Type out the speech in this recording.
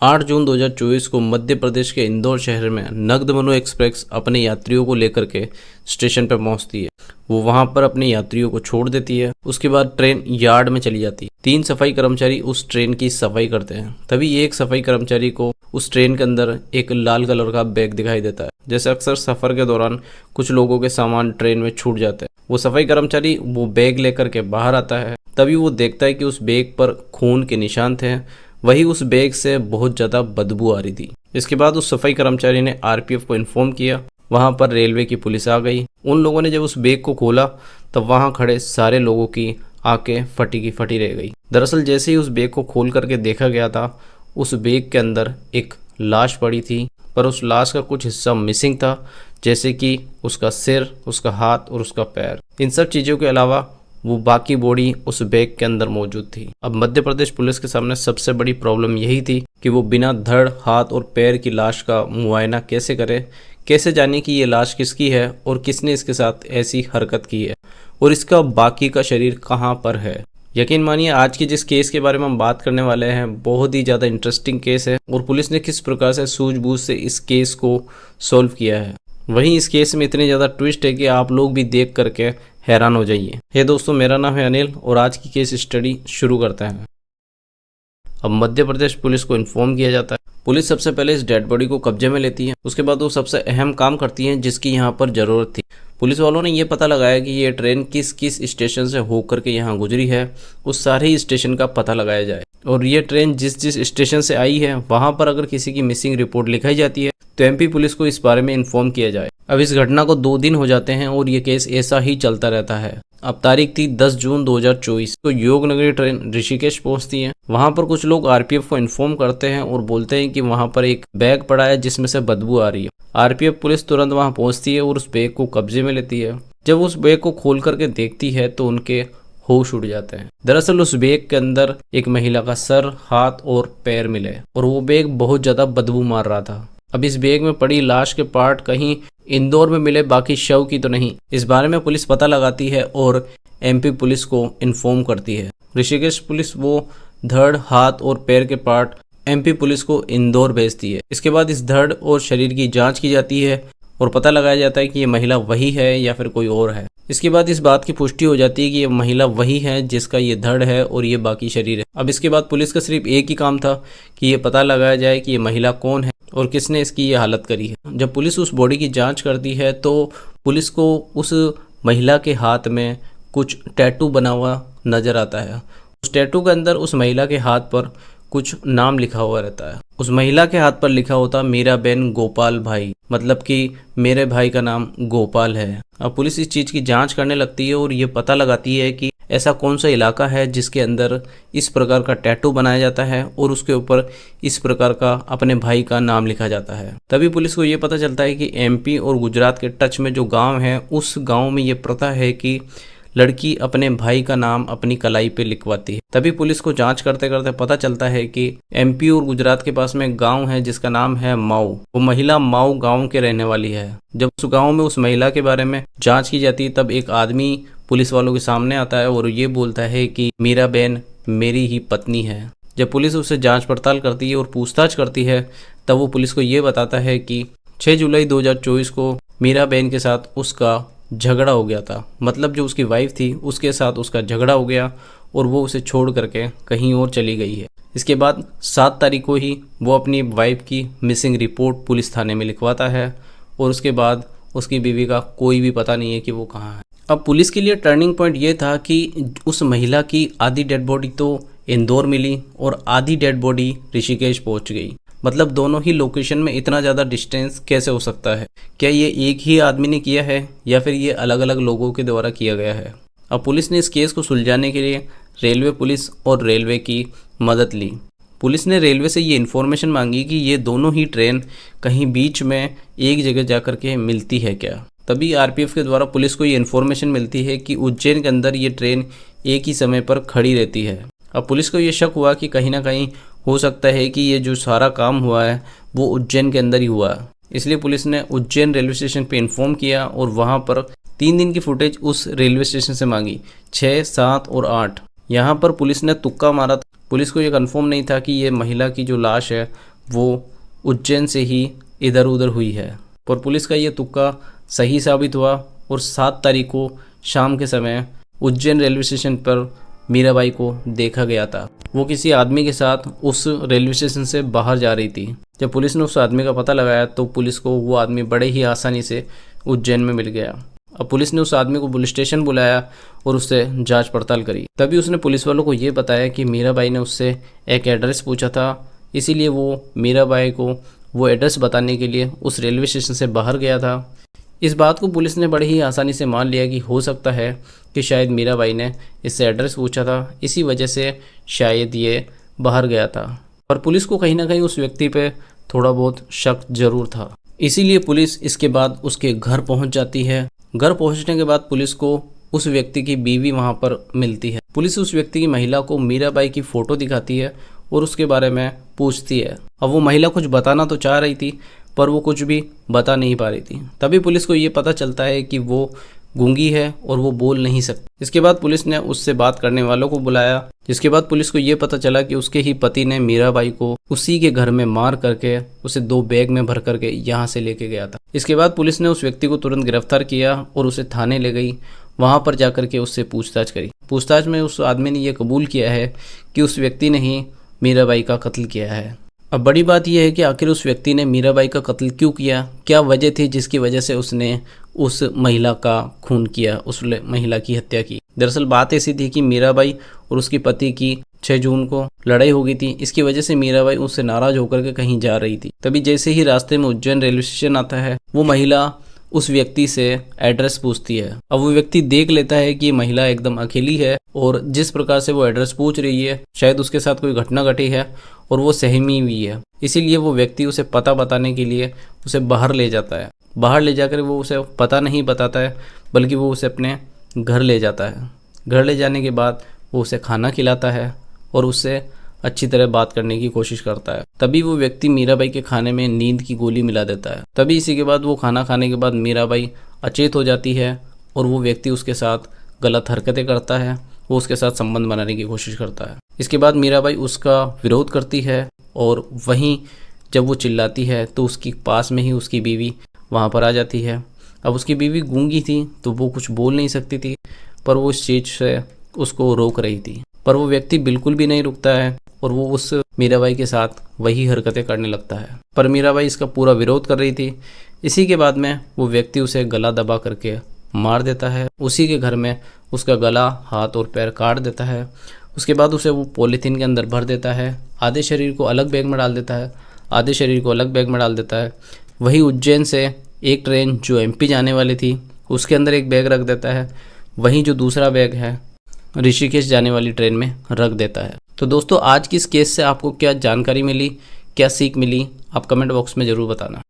8 जून 2024 को मध्य प्रदेश के इंदौर शहर में नगदमनु एक्सप्रेस अपने यात्रियों को लेकर के स्टेशन पर पहुंचती है। वो वहां पर अपने यात्रियों को छोड़ देती है। उसके बाद ट्रेन यार्ड में चली जाती है। 3 सफाई कर्मचारी उस ट्रेन की सफाई करते हैं। तभी एक सफाई कर्मचारी को उस ट्रेन के अंदर एक लाल कलर का बैग दिखाई देता है। जैसे अक्सर सफर के दौरान कुछ लोगों के सामान ट्रेन में छूट जाते हैं। वो सफाई कर्मचारी वो बैग लेकर के बाहर आता है। तभी वो देखता है कि उस बैग पर खून के निशान थे। वही उस बैग से बहुत ज़्यादा बदबू आ रही थी। इसके बाद उस सफाई कर्मचारी ने आरपीएफ को इन्फॉर्म किया। वहां पर रेलवे की पुलिस आ गई। उन लोगों ने जब उस बैग को खोला तब वहां खड़े सारे लोगों की आंखें फटी की फटी रह गई। दरअसल जैसे ही उस बैग को खोल करके देखा गया था, उस बैग के अंदर एक लाश पड़ी थी, पर उस लाश का कुछ हिस्सा मिसिंग था, जैसे कि उसका सिर, उसका हाथ और उसका पैर। इन सब चीज़ों के अलावा वो बाकी बॉडी उस बैग के अंदर मौजूद थी। अब मध्य प्रदेश पुलिस के सामने सबसे बड़ी प्रॉब्लम यही थी कि वो बिना धड़, हाथ और पैर की लाश का मुआयना कैसे करे, कैसे जाने कि ये लाश किसकी है और किसने इसके साथ ऐसी हरकत की है और इसका बाकी का शरीर कहाँ पर है। यकीन मानिए आज की जिस केस के बारे में हम बात करने वाले हैं बहुत ही ज़्यादा इंटरेस्टिंग केस है और पुलिस ने किस प्रकार से सूझबूझ से इस केस को सॉल्व किया है। वहीं इस केस में इतनी ज़्यादा ट्विस्ट है कि आप लोग भी देख करके हैरान हो जाइए। हे दोस्तों, मेरा नाम है अनिल और आज की केस स्टडी शुरू करते हैं। अब मध्य प्रदेश पुलिस को इन्फॉर्म किया जाता है। पुलिस सबसे पहले इस डेड बॉडी को कब्जे में लेती है। उसके बाद वो सबसे अहम काम करती है जिसकी यहाँ पर ज़रूरत थी। पुलिस वालों ने ये पता लगाया कि ये ट्रेन किस किस स्टेशन से होकर के यहाँ गुजरी है, उस सारे ही स्टेशन का पता लगाया जाए और ये ट्रेन जिस जिस स्टेशन से आई है वहाँ पर अगर किसी की मिसिंग रिपोर्ट लिखाई जाती है तो एमपी पुलिस को इस बारे में इन्फॉर्म किया जाए। अब इस घटना को 2 दिन हो जाते हैं और ये केस ऐसा ही चलता रहता है। अब तारीख थी 10 जून 2024 को योगनगरी ट्रेन ऋषिकेश पहुंचती है। वहां पर कुछ लोग आरपीएफ को इन्फॉर्म करते हैं और बोलते हैं कि वहां पर एक बैग पड़ा है जिसमें से बदबू आ रही है। आरपीएफ पुलिस तुरंत वहां पहुंचती है और उस बैग को कब्जे में लेती है। जब उस बैग को खोल करके देखती है तो उनके होश उड़ जाते हैं। दरअसल उस बैग के अंदर एक महिला का सर, हाथ और पैर मिले और वो बैग बहुत ज्यादा बदबू मार रहा था। अब इस बैग में पड़ी लाश के पार्ट कहीं इंदौर में मिले, बाकी शव की तो नहीं। इस बारे में पुलिस पता लगाती है और एमपी पुलिस को इन्फॉर्म करती है। ऋषिकेश पुलिस वो धड़, हाथ और पैर के पार्ट एमपी पुलिस को इंदौर भेजती है। इसके बाद इस धड़ और शरीर की जांच की जाती है और पता लगाया जाता है कि ये महिला वही है या फिर कोई और है। इसके बाद इस बात की पुष्टि हो जाती है कि ये महिला वही है जिसका ये धड़ है और ये बाकी शरीर है। अब इसके बाद पुलिस का सिर्फ एक ही काम था कि ये पता लगाया जाए कि ये महिला कौन है और किसने इसकी ये हालत करी है। जब पुलिस उस बॉडी की जांच करती है तो पुलिस को उस महिला के हाथ में कुछ टैटू बना हुआ नजर आता है। उस टैटू के अंदर उस महिला के हाथ पर कुछ नाम लिखा हुआ रहता है। उस महिला के हाथ पर लिखा होता मीराबेन गोपाल भाई, मतलब कि मेरे भाई का नाम गोपाल है। अब पुलिस इस चीज़ की जांच करने लगती है और ये पता लगाती है कि ऐसा कौन सा इलाका है जिसके अंदर इस प्रकार का टैटू बनाया जाता है और उसके ऊपर इस प्रकार का अपने भाई का नाम लिखा जाता है। तभी पुलिस को ये पता चलता है कि एमपी और गुजरात के टच में जो गांव है उस गांव में ये प्रथा है कि लड़की अपने भाई का नाम अपनी कलाई पे लिखवाती है। तभी पुलिस को जांच करते करते पता चलता है कि एमपी और गुजरात के पास में गांव है जिसका नाम है माऊ। वो महिला माऊ गांव के रहने वाली है। जब उस गांव में उस महिला के बारे में जांच की जाती है तब एक आदमी पुलिस वालों के सामने आता है और ये बोलता है कि मीराबेन मेरी ही पत्नी है। जब पुलिस उससे जांच पड़ताल करती है और पूछताछ करती है तब वो पुलिस को ये बताता है कि 6 जुलाई 2024 को मीराबेन के साथ उसका झगड़ा हो गया था। मतलब जो उसकी वाइफ थी उसके साथ उसका झगड़ा हो गया और वो उसे छोड़ करके कहीं और चली गई है। इसके बाद 7 तारीख को ही वो अपनी वाइफ की मिसिंग रिपोर्ट पुलिस थाने में लिखवाता है और उसके बाद उसकी बीवी का कोई भी पता नहीं है कि वो कहाँ है। अब पुलिस के लिए टर्निंग पॉइंट ये था कि उस महिला की आधी डेड बॉडी तो इंदौर मिली और आधी डेड बॉडी ऋषिकेश पहुंच गई। मतलब दोनों ही लोकेशन में इतना ज़्यादा डिस्टेंस कैसे हो सकता है? क्या ये एक ही आदमी ने किया है या फिर ये अलग अलग लोगों के द्वारा किया गया है? अब पुलिस ने इस केस को सुलझाने के लिए रेलवे पुलिस और रेलवे की मदद ली। पुलिस ने रेलवे से ये इन्फॉर्मेशन मांगी कि ये दोनों ही ट्रेन कहीं बीच में एक जगह जाकर के मिलती है क्या। तभी आरपीएफ के द्वारा पुलिस को ये इन्फॉर्मेशन मिलती है कि उज्जैन के अंदर ये ट्रेन एक ही समय पर खड़ी रहती है। अब पुलिस को ये शक हुआ कि कहीं ना कहीं हो सकता है कि ये जो सारा काम हुआ है वो उज्जैन के अंदर ही हुआ है। इसलिए पुलिस ने उज्जैन रेलवे स्टेशन पे इन्फॉर्म किया और वहाँ पर 3 दिन की फुटेज उस रेलवे स्टेशन से मांगी, 6, 7 और 8। यहाँ पर पुलिस ने तुक्का मारा। पुलिस को ये कंफर्म नहीं था कि ये महिला की जो लाश है वो उज्जैन से ही इधर उधर हुई है। पर पुलिस का ये तुक्का सही साबित हुआ और 7 तारीख को शाम के समय उज्जैन रेलवे स्टेशन पर मीराबाई को देखा गया था। वो किसी आदमी के साथ उस रेलवे स्टेशन से बाहर जा रही थी। जब पुलिस ने उस आदमी का पता लगाया तो पुलिस को वो आदमी बड़े ही आसानी से उज्जैन में मिल गया। अब पुलिस ने उस आदमी को पुलिस स्टेशन बुलाया और उससे जांच पड़ताल करी। तभी उसने पुलिस वालों को ये बताया कि मीराबाई ने उससे एक एड्रेस पूछा था, इसीलिए वो मीराबाई को वो एड्रेस बताने के लिए उस रेलवे स्टेशन से बाहर गया था। इस बात को पुलिस ने बड़ी ही आसानी से मान लिया कि हो सकता है कि शायद मीराबाई ने इससे एड्रेस पूछा था, इसी वजह से शायद ये बाहर गया था। पर पुलिस को कहीं ना कहीं उस व्यक्ति पे थोड़ा बहुत शक जरूर था। इसीलिए पुलिस इसके बाद उसके घर पहुंच जाती है। घर पहुंचने के बाद पुलिस को उस व्यक्ति की बीवी वहां पर मिलती है। पुलिस उस व्यक्ति की महिला को मीराबाई की फ़ोटो दिखाती है और उसके बारे में पूछती है। अब वो महिला कुछ बताना तो चाह रही थी पर वो कुछ भी बता नहीं पा रही थी। तभी पुलिस को ये पता चलता है कि वो गूंगी है और वो बोल नहीं सकती। इसके बाद पुलिस ने उससे बात करने वालों को बुलाया, जिसके बाद पुलिस को ये पता चला कि उसके ही पति ने मीराबाई को उसी के घर में मार करके उसे 2 बैग में भर करके यहाँ से लेके गया था। इसके बाद पुलिस ने उस व्यक्ति को तुरंत गिरफ्तार किया और उसे थाने ले गई। वहां पर जाकर के उससे पूछताछ करी। पूछताछ में उस आदमी ने यह कबूल किया है कि उस व्यक्ति ने ही मीराबाई का कत्ल किया है। अब बड़ी बात यह है कि आखिर उस व्यक्ति ने मीराबाई का कत्ल क्यों किया, क्या वजह थी जिसकी वजह से उसने उस महिला का खून किया, उस महिला की हत्या की। दरअसल बात ऐसी थी कि मीराबाई और उसके पति की 6 जून को लड़ाई हो गई थी। इसकी वजह से मीराबाई उससे नाराज होकर के कहीं जा रही थी। तभी जैसे ही रास्ते में उज्जैन रेलवे स्टेशन आता है, वो महिला उस व्यक्ति से एड्रेस पूछती है। अब वो व्यक्ति देख लेता है कि महिला एकदम अकेली है और जिस प्रकार से वो एड्रेस पूछ रही है शायद उसके साथ कोई घटना घटी है और वो सहमी हुई है। इसीलिए वो व्यक्ति उसे पता बताने के लिए उसे बाहर ले जाता है। बाहर ले जाकर वो उसे पता नहीं बताता है बल्कि वो उसे अपने घर ले जाता है। घर ले जाने के बाद वो उसे खाना खिलाता है और उससे अच्छी तरह बात करने की कोशिश करता है। तभी वो व्यक्ति मीराबाई के खाने में नींद की गोली मिला देता है। तभी इसी के बाद वो खाना खाने के बाद मीराबाई अचेत हो जाती है और वो व्यक्ति उसके साथ गलत हरकतें करता है। वो उसके साथ संबंध बनाने की कोशिश करता है। इसके बाद मीराबाई उसका विरोध करती है और वहीं जब वो चिल्लाती है तो उसकी पास में ही उसकी बीवी वहाँ पर आ जाती है। अब उसकी बीवी गूंगी थी तो वो कुछ बोल नहीं सकती थी, पर वो इस चीज़ से उसको रोक रही थी। पर वो व्यक्ति बिल्कुल भी नहीं रुकता है और वो उस मीराबाई के साथ वही हरकतें करने लगता है। पर मीराबाई इसका पूरा विरोध कर रही थी। इसी के बाद में वो व्यक्ति उसे गला दबा करके मार देता है। उसी के घर में उसका गला, हाथ और पैर काट देता है। उसके बाद उसे वो पॉलीथीन के अंदर भर देता है। आधे शरीर को अलग बैग में डाल देता है, आधे शरीर को अलग बैग में डाल देता है। वही उज्जैन से एक ट्रेन जो एमपी जाने वाली थी उसके अंदर एक बैग रख देता है। वहीं जो दूसरा बैग है ऋषिकेश जाने वाली ट्रेन में रख देता है। तो दोस्तों, आज की इस केस से आपको क्या जानकारी मिली, क्या सीख मिली, आप कमेंट बॉक्स में ज़रूर बताना।